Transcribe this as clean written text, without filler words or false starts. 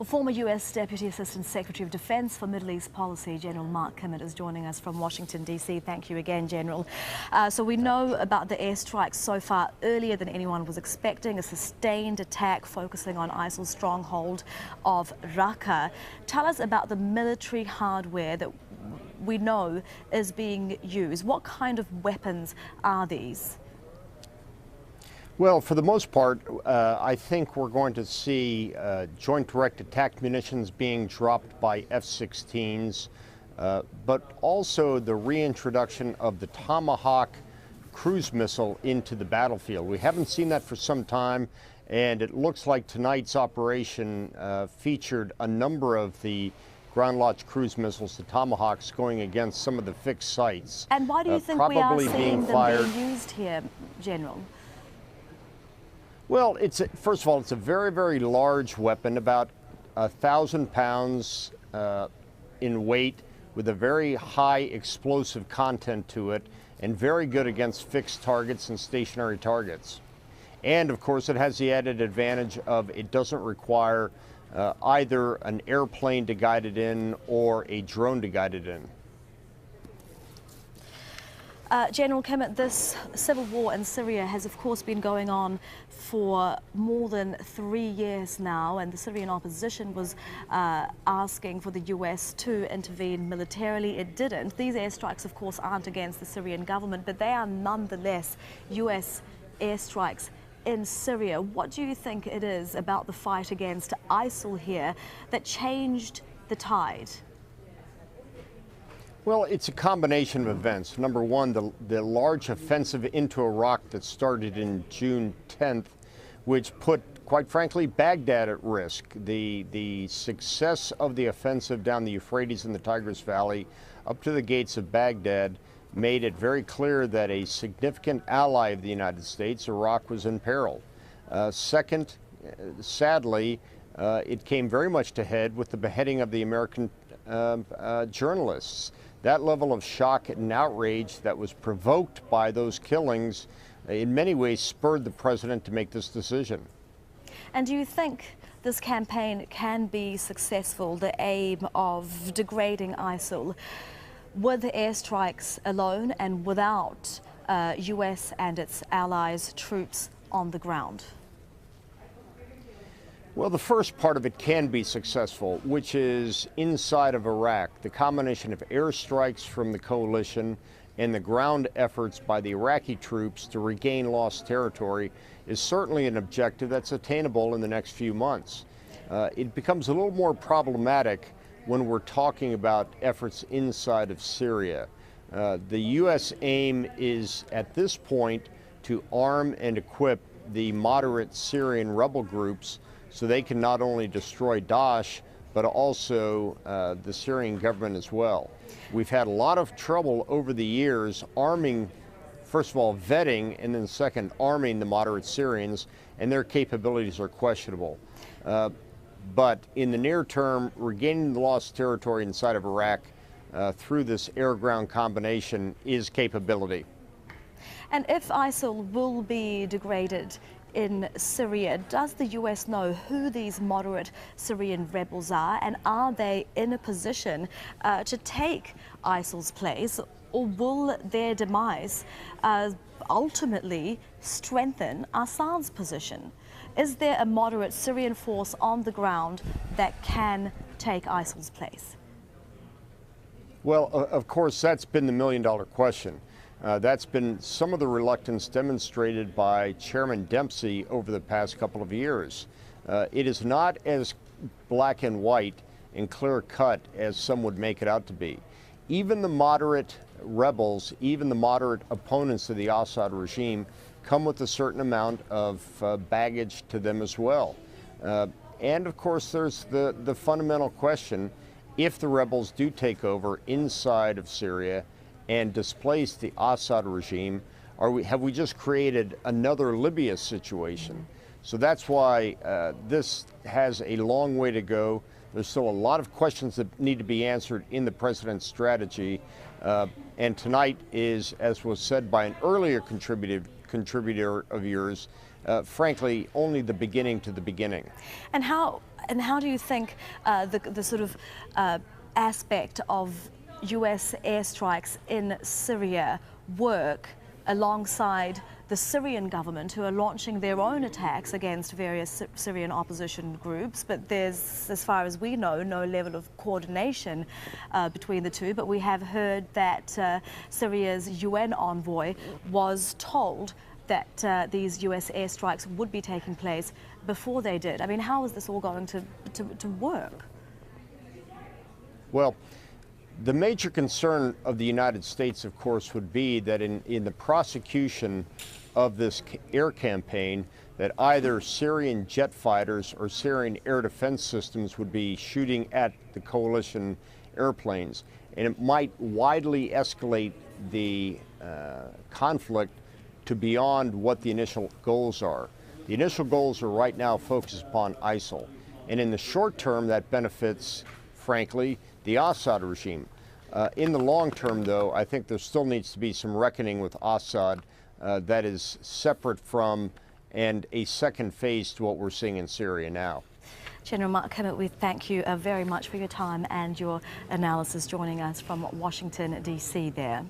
Well, former U.S. Deputy Assistant Secretary of Defense for Middle East Policy, General Mark Kimmit, is joining us from Washington, D.C. Thank you again, General. So we know about the airstrikes so far earlier than anyone was expecting, a sustained attack focusing on ISIL's stronghold of Raqqa. Tell us about the military hardware that we know is being used. What kind of weapons are these? Well, for the most part, I think we're going to see joint direct attack munitions being dropped by F-16s, but also the reintroduction of the Tomahawk cruise missile into the battlefield. We haven't seen that for some time, and it looks like tonight's operation featured a number of the ground-launched cruise missiles, the Tomahawks, going against some of the fixed sites. And why do you think we are seeing them being used here, General? Well, first of all, it's a very, very large weapon, about 1,000 pounds in weight, with a very high explosive content to it, and very good against fixed targets and stationary targets. And of course, it has the added advantage of it doesn't require either an airplane to guide it in or a drone to guide it in. General Kimmit, this civil war in Syria has of course been going on for more than 3 years now, and the Syrian opposition was asking for the US to intervene militarily. It didn't. These airstrikes of course aren't against the Syrian government, but they are nonetheless US airstrikes in Syria. What do you think it is about the fight against ISIL here that changed the tide? Well, it's a combination of events. Number one, the large offensive into Iraq that started in June 10th, which put, quite frankly, Baghdad at risk. The success of the offensive down the Euphrates and the Tigris Valley up to the gates of Baghdad made it very clear that a significant ally of the United States, Iraq, was in peril. Second, sadly, it came very much to head with the beheading of the American journalists. That level of shock and outrage that was provoked by those killings in many ways spurred the president to make this decision. And do you think this campaign can be successful, the aim of degrading ISIL, with the airstrikes alone and without US and its allies' troops on the ground? Well, the first part of it can be successful, which is inside of Iraq. The combination of airstrikes from the coalition and the ground efforts by the Iraqi troops to regain lost territory is certainly an objective that's attainable in the next few months. It becomes a little more problematic when we're talking about efforts inside of Syria. The U.S. aim is, at this point, to arm and equip the moderate Syrian rebel groups so they can not only destroy Daesh, but also the Syrian government as well. We've had a lot of trouble over the years arming, first of all, vetting, and then second, arming the moderate Syrians, and their capabilities are questionable. But in the near term, regaining the lost territory inside of Iraq through this air-ground combination is capability. And if ISIL will be degraded in Syria, does the US know who these moderate Syrian rebels are, and are they in a position to take ISIL's place, or will their demise ultimately strengthen Assad's position? Is there a moderate Syrian force on the ground that can take ISIL's place? Well, of course, that's been the million-dollar question. That's been some of the reluctance demonstrated by Chairman Dempsey over the past couple of years. It is not as black and white and clear-cut as some would make it out to be. Even the moderate rebels, even the moderate opponents of the Assad regime, come with a certain amount of baggage to them as well. And of course, there's the fundamental question: if the rebels do take over inside of Syria and displace the Assad regime, have we just created another Libya situation? So that's why this has a long way to go. There's still a lot of questions that need to be answered in the president's strategy. And tonight is, as was said by an earlier contributor of yours, frankly, only the beginning to the beginning. And how do you think the sort of aspect of U.S. airstrikes in Syria work alongside the Syrian government, who are launching their own attacks against various Syrian opposition groups? But there's, as far as we know, no level of coordination between the two. But we have heard that Syria's UN envoy was told that these U.S. airstrikes would be taking place before they did. I mean, how is this all going to work? Well, the major concern of the United States, of course, would be that in the prosecution of this air campaign, that either Syrian jet fighters or Syrian air defense systems would be shooting at the coalition airplanes. And it might widely escalate the conflict to beyond what the initial goals are. The initial goals are right now focused upon ISIL. And in the short term, that benefits, frankly, the Assad regime. In the long term, though, I think there still needs to be some reckoning with Assad that is separate from and a second phase to what we're seeing in Syria now. General Mark Kimmit, we thank you very much for your time and your analysis, joining us from Washington, D.C. there.